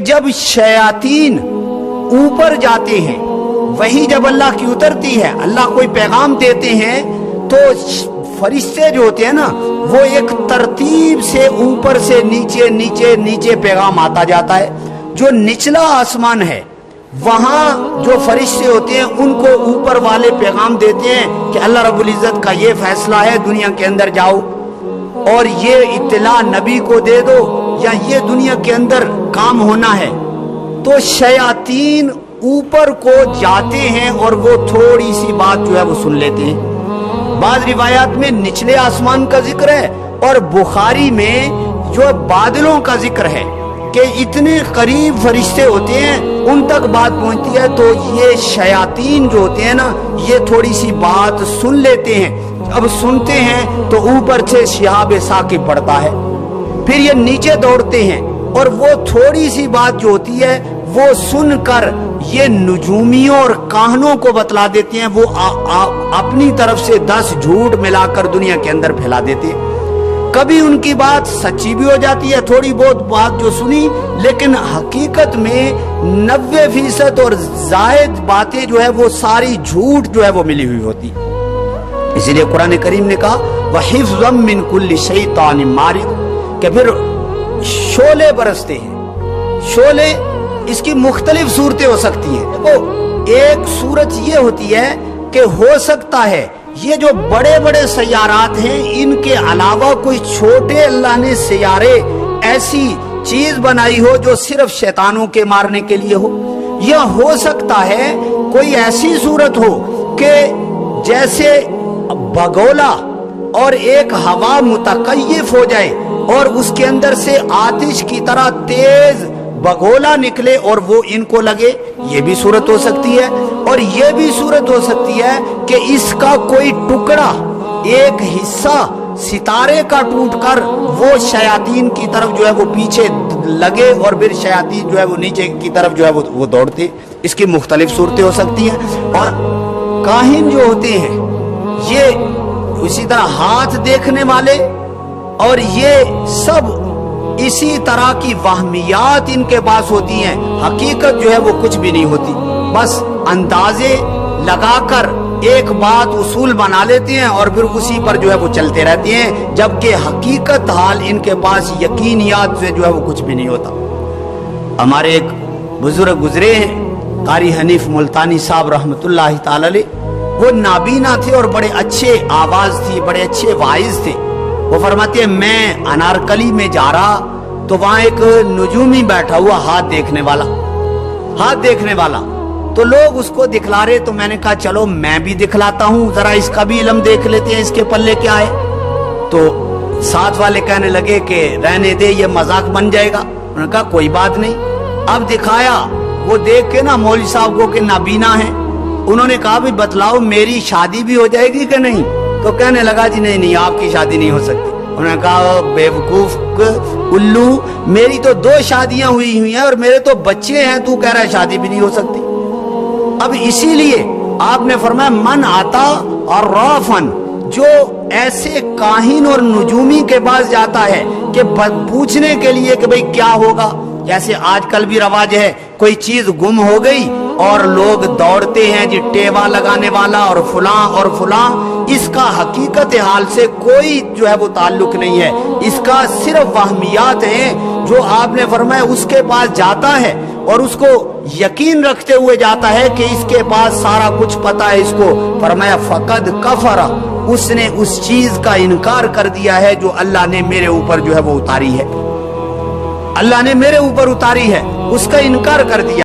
جب شیاطین اوپر جاتے ہیں، وہی جب اللہ کی اترتی ہے، اللہ کوئی پیغام دیتے ہیں تو فرشتے جو ہوتے ہیں نا وہ ایک ترتیب سے اوپر سے نیچے نیچے نیچے پیغام آتا جاتا ہے۔ جو نچلا آسمان ہے وہاں جو فرشتے ہوتے ہیں ان کو اوپر والے پیغام دیتے ہیں کہ اللہ رب العزت کا یہ فیصلہ ہے، دنیا کے اندر جاؤ اور یہ اطلاع نبی کو دے دو، یا یہ دنیا کے اندر کام ہونا ہے۔ تو شیاطین اوپر کو جاتے ہیں اور وہ تھوڑی سی بات جو ہے وہ سن لیتے ہیں۔ بعض روایات میں نچلے آسمان کا ذکر ہے اور بخاری میں جو بادلوں کا ذکر ہے کہ اتنے قریب فرشتے ہوتے ہیں ان تک بات پہنچتی ہے۔ تو یہ شیاطین جو ہوتے ہیں نا یہ تھوڑی سی بات سن لیتے ہیں، اب سنتے ہیں تو اوپر سے شہاب ثاقب پڑتا ہے، پھر یہ نیچے دوڑتے ہیں اور وہ تھوڑی سی بات جو ہوتی ہے وہ سن کر یہ نجومیوں اور کاہنوں کو بتلا دیتے ہیں، وہ اپنی طرف سے 10 جھوٹ ملا کر دنیا کے اندر پھیلا دیتے ہیں۔ کبھی ان کی بات سچی بھی ہو جاتی ہے، تھوڑی بہت بات جو سنی، لیکن حقیقت میں 90% اور زائد باتیں جو ہے وہ ساری جھوٹ جو ہے وہ ملی ہوئی ہوتی۔ اسی لیے قرآن کریم نے کہا وَحِفْظًا مِّن كُلِّ شَيْطَانٍ مَارِدٍ، کہ پھر شعلے برستے ہیں۔ شعلے اس کی مختلف صورتیں ہو سکتی ہیں۔ دیکھو ایک صورت یہ ہوتی ہے کہ ہو سکتا ہے یہ جو بڑے بڑے سیارات ہیں ان کے علاوہ کوئی چھوٹے اللہ نے سیارے ایسی چیز بنائی ہو جو صرف شیطانوں کے مارنے کے لیے ہو، یا ہو سکتا ہے کوئی ایسی صورت ہو کہ جیسے بگولا اور ایک ہوا متکیف ہو جائے اور اس کے اندر سے آتش کی طرح تیز بگولا نکلے اور وہ ان کو لگے، یہ بھی صورت ہو سکتی ہے۔ اور یہ بھی صورت ہو سکتی ہے کہ اس کا کوئی ٹکڑا، ایک حصہ ستارے کا ٹوٹ کر وہ شیاطین کی طرف جو ہے وہ پیچھے لگے اور پھر شیاطین جو ہے وہ نیچے کی طرف جو ہے وہ دوڑتے۔ اس کی مختلف صورتیں ہو سکتی ہیں۔ اور کاہن جو ہوتے ہیں یہ اسی طرح ہاتھ دیکھنے والے، اور یہ سب اسی طرح کی وہمیات ان کے پاس ہوتی ہیں، حقیقت جو ہے وہ کچھ بھی نہیں ہوتی، بس اندازے لگا کر ایک بات اصول بنا لیتے ہیں اور پھر اسی پر جو ہے وہ چلتے رہتے ہیں، جبکہ حقیقت حال ان کے پاس یقینیات سے جو ہے وہ کچھ بھی نہیں ہوتا۔ ہمارے ایک بزرگ گزرے ہیں قاری حنیف ملتانی صاحب رحمت اللہ تعالی علیہ، وہ نابینا تھے اور بڑے اچھے آواز تھی، بڑے اچھے واعظ تھے۔ وہ فرماتے ہیں میں انارکلی میں جا رہا تو وہاں ایک نجومی بیٹھا ہوا ہاتھ دیکھنے والا، تو لوگ اس کو دکھلا رہے، تو میں نے کہا چلو میں بھی دکھلاتا ہوں، ذرا اس کا بھی علم دیکھ لیتے ہیں، اس کے پلے کیا ہے۔ تو ساتھ والے کہنے لگے کہ رہنے دے، یہ مذاق بن جائے گا۔ انہوں نے کہا کوئی بات نہیں۔ اب دکھایا، وہ دیکھ کے نا مولوی صاحب کو کہ نابینا ہے، انہوں نے کہا بھی بتلاؤ میری شادی بھی ہو جائے گی کہ نہیں؟ تو کہنے لگا جی نہیں آپ کی شادی نہیں ہو سکتی۔ انہوں نے کہا بے وقوف الو، میری تو 2 شادیاں ہوئی ہیں اور میرے تو بچے ہیں، تو کہہ رہا ہے شادی بھی نہیں ہو سکتی۔ اب اسی لیے آپ نے فرمایا من آتا اور رافن، جو ایسے کاہن اور نجومی کے پاس جاتا ہے کہ پوچھنے کے لیے کہ بھئی کیا ہوگا، جیسے آج کل بھی رواج ہے کوئی چیز گم ہو گئی اور لوگ دوڑتے ہیں جی ٹیوا لگانے والا اور فلاں، اس کا حقیقت حال سے کوئی جو ہے وہ تعلق نہیں ہے، اس کا صرف وہمیات ہیں۔ جو آپ نے فرمایا اس کے پاس جاتا ہے اور اس کو یقین رکھتے ہوئے جاتا ہے کہ اس کے پاس سارا کچھ پتا ہے، اس کو فرمایا فقد کفر، اس نے اس چیز کا انکار کر دیا ہے جو اللہ نے میرے اوپر جو ہے وہ اتاری ہے، اللہ نے میرے اوپر اتاری ہے، اس کا انکار کر دیا۔